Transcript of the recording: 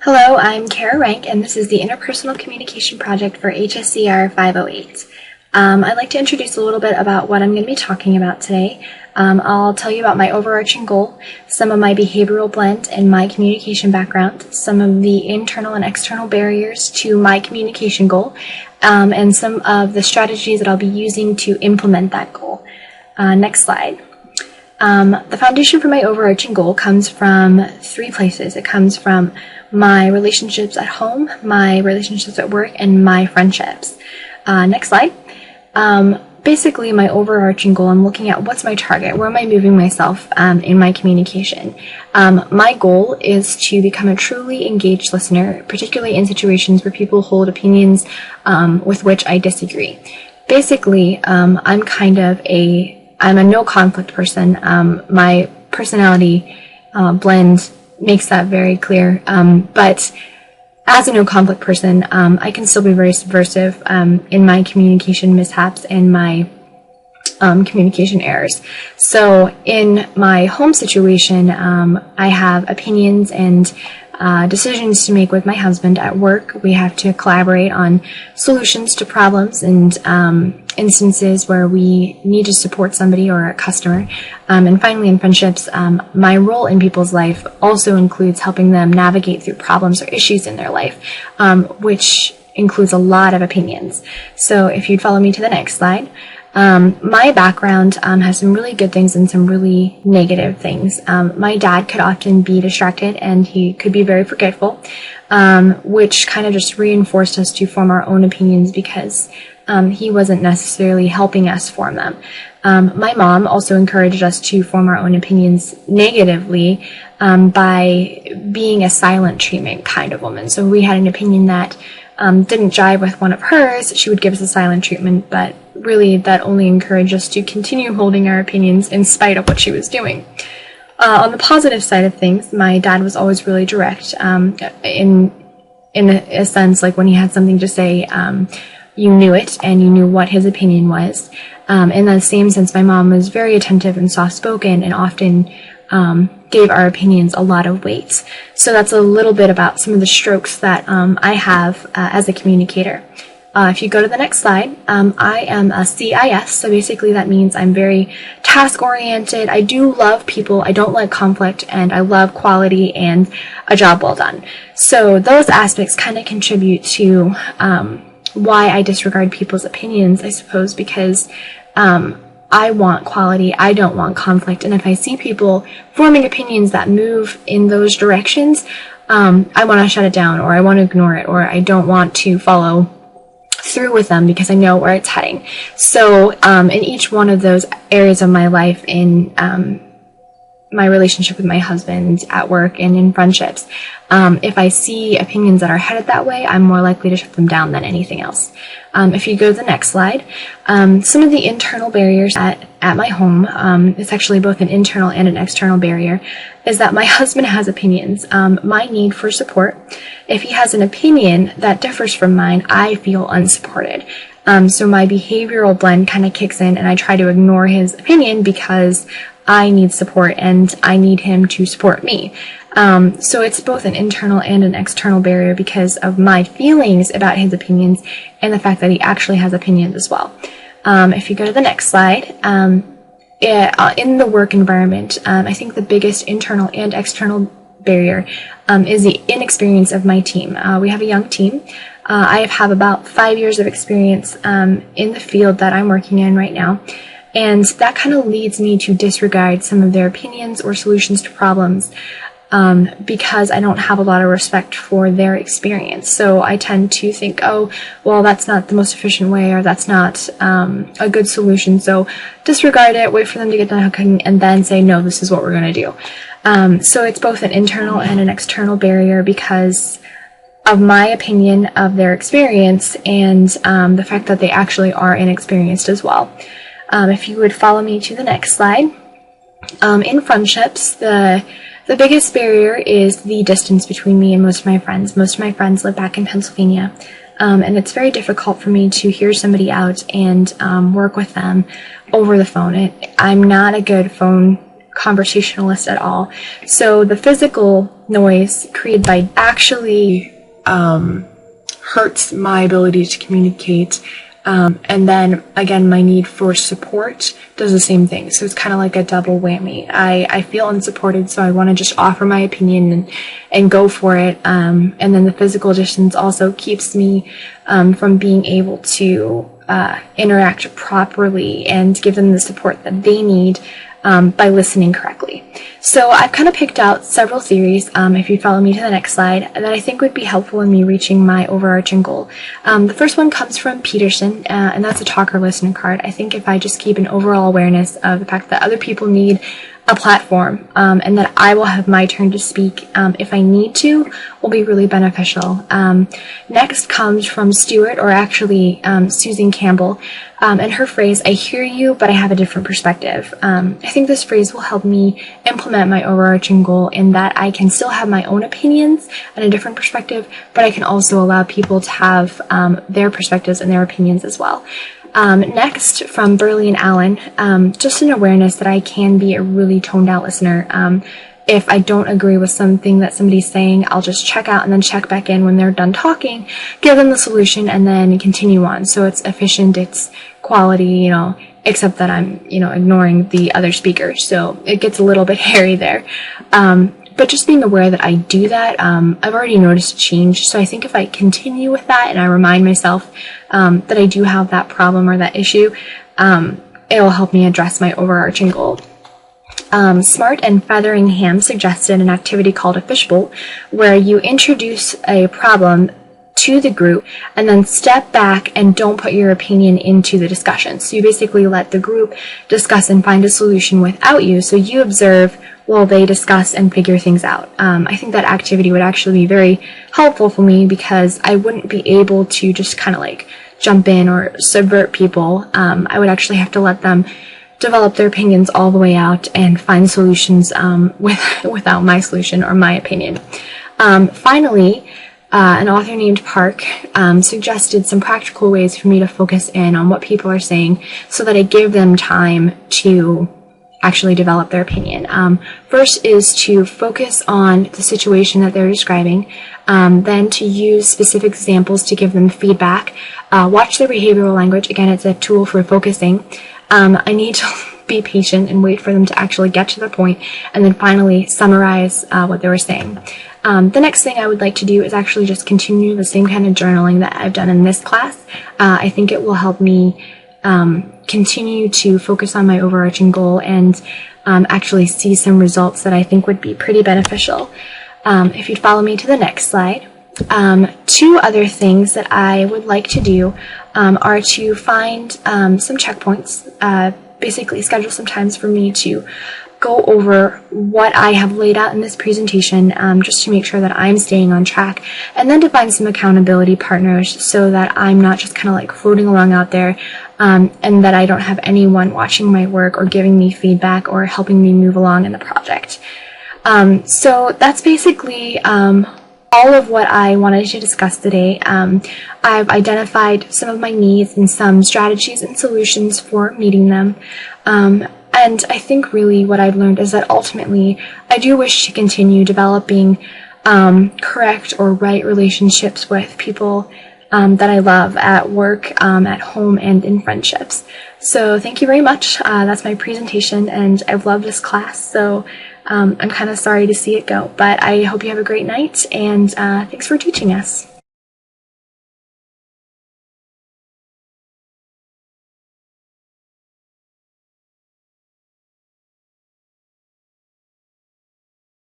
Hello, I'm KaraRanck, and this is the Interpersonal Communication Project for HSER508. I'd like to introduce a little bit about what I'm going to be talking about today. I'll tell you about my overarching goal, some of my behavioral blend and my communication background, some of the internal and external barriers to my communication goal, and some of the strategies that I'll be using to implement that goal. Next slide. The foundation for my overarching goal comes from three places. It comes from my relationships at home, my relationships at work, and my friendships. Next slide. Basically, my overarching goal, I'm looking at what's my target, where am I moving myself in my communication. My goal is to become a truly engaged listener, particularly in situations where people hold opinions with which I disagree. Basically, I'm a no conflict person. My personality blend makes that very clear. But as a no conflict person, I can still be very subversive in my communication mishaps and my communication errors. So in my home situation, I have opinions and decisions to make with my husband. At work, we have to collaborate on solutions to problems and instances where we need to support somebody or a customer. And finally, in friendships, my role in people's life also includes helping them navigate through problems or issues in their life, which includes a lot of opinions. So if you'd follow me to the next slide. My background has some really good things and some really negative things. My dad could often be distracted and he could be very forgetful, which kind of just reinforced us to form our own opinions because he wasn't necessarily helping us form them. My mom also encouraged us to form our own opinions negatively by being a silent treatment kind of woman. So we had an opinion that didn't jive with one of hers, she would give us a silent treatment, but really that only encouraged us to continue holding our opinions in spite of what she was doing. On the positive side of things, my dad was always really direct, in a sense, like when he had something to say, you knew it and you knew what his opinion was. In the same sense, my mom was very attentive and soft-spoken and often gave our opinions a lot of weight. So that's a little bit about some of the strokes that I have as a communicator. If you go to the next slide, I am a CIS, so basically that means I'm very task-oriented. I do love people, I don't like conflict, and I love quality and a job well done. So those aspects kind of contribute to why I disregard people's opinions, I suppose, because I want quality, I don't want conflict, and if I see people forming opinions that move in those directions, I want to shut it down, or I want to ignore it, or I don't want to follow through with them because I know where it's heading. So in each one of those areas of my life, in my relationship with my husband, at work, and in friendships, if I see opinions that are headed that way, I'm more likely to shut them down than anything else. If you go to the next slide, some of the internal barriers at my home, it's actually both an internal and an external barrier, is that my husband has opinions. My need for support, if he has an opinion that differs from mine, I feel unsupported. So my behavioral blend kind of kicks in and I try to ignore his opinion because I need support and I need him to support me. So it's both an internal and an external barrier because of my feelings about his opinions and the fact that he actually has opinions as well. If you go to the next slide, in the work environment, I think the biggest internal and external barrier is the inexperience of my team. We have a young team. I have about 5 years of experience in the field that I'm working in right now. And that kind of leads me to disregard some of their opinions or solutions to problems because I don't have a lot of respect for their experience. So I tend to think, oh, well, that's not the most efficient way, or that's not a good solution. So disregard it, wait for them to get done cooking, and then say, no, this is what we're going to do. So it's both an internal and an external barrier because of my opinion of their experience and the fact that they actually are inexperienced as well. If you would follow me to the next slide. In friendships, the biggest barrier is the distance between me and most of my friends. Most of my friends live back in Pennsylvania, and it's very difficult for me to hear somebody out and work with them over the phone. I'm not a good phone conversationalist at all. So the physical noise created by actually hurts my ability to communicate. And then again, my need for support does the same thing. So it's kind of like a double whammy. I feel unsupported, so I want to just offer my opinion and go for it. And then the physical distance also keeps me from being able to interact properly and give them the support that they need by listening correctly. So I've kind of picked out several theories, if you follow me to the next slide, that I think would be helpful in me reaching my overarching goal. The first one comes from Peterson, and that's a talker-listener card. I think if I just keep an overall awareness of the fact that other people need a platform, and that I will have my turn to speak if I need to, will be really beneficial. Next comes from Stewart, or actually Susan Campbell, and her phrase, "I hear you, but I have a different perspective." I think this phrase will help me implement my overarching goal in that I can still have my own opinions and a different perspective, but I can also allow people to have their perspectives and their opinions as well. Next, from Burley and Allen, just an awareness that I can be a really toned out listener. If I don't agree with something that somebody's saying, I'll just check out and then check back in when they're done talking, give them the solution, and then continue on. So it's efficient, it's quality, except that I'm, ignoring the other speaker. So it gets a little bit hairy there. But just being aware that I do that, I've already noticed a change. So I think if I continue with that and I remind myself that I do have that problem or that issue, it'll help me address my overarching goal. Smart and Featheringham suggested an activity called a fishbowl, where you introduce a problem to the group and then step back and don't put your opinion into the discussion. So you basically let the group discuss and find a solution without you, so you observe while they discuss and figure things out. I think that activity would actually be very helpful for me, because I wouldn't be able to just kind of like jump in or subvert people. I would actually have to let them develop their opinions all the way out and find solutions without my solution or my opinion. Finally, an author named Park suggested some practical ways for me to focus in on what people are saying so that I give them time to actually develop their opinion. First is to focus on the situation that they're describing, then to use specific examples to give them feedback. Watch their behavioral language. Again, it's a tool for focusing. I need to be patient and wait for them to actually get to the point, and then finally summarize what they were saying. The next thing I would like to do is actually just continue the same kind of journaling that I've done in this class. I think it will help me continue to focus on my overarching goal and actually see some results that I think would be pretty beneficial. If you'd follow me to the next slide. Two other things that I would like to do are to find some checkpoints, basically schedule some times for me to go over what I have laid out in this presentation, just to make sure that I'm staying on track, and then to find some accountability partners so that I'm not just kind of like floating along out there, and that I don't have anyone watching my work or giving me feedback or helping me move along in the project. So that's basically all of what I wanted to discuss today. I've identified some of my needs and some strategies and solutions for meeting them. And I think really what I've learned is that ultimately I do wish to continue developing correct or right relationships with people that I love at work, at home, and in friendships. So thank you very much. That's my presentation, and I've loved this class, so I'm kind of sorry to see it go, but I hope you have a great night, and thanks for teaching us.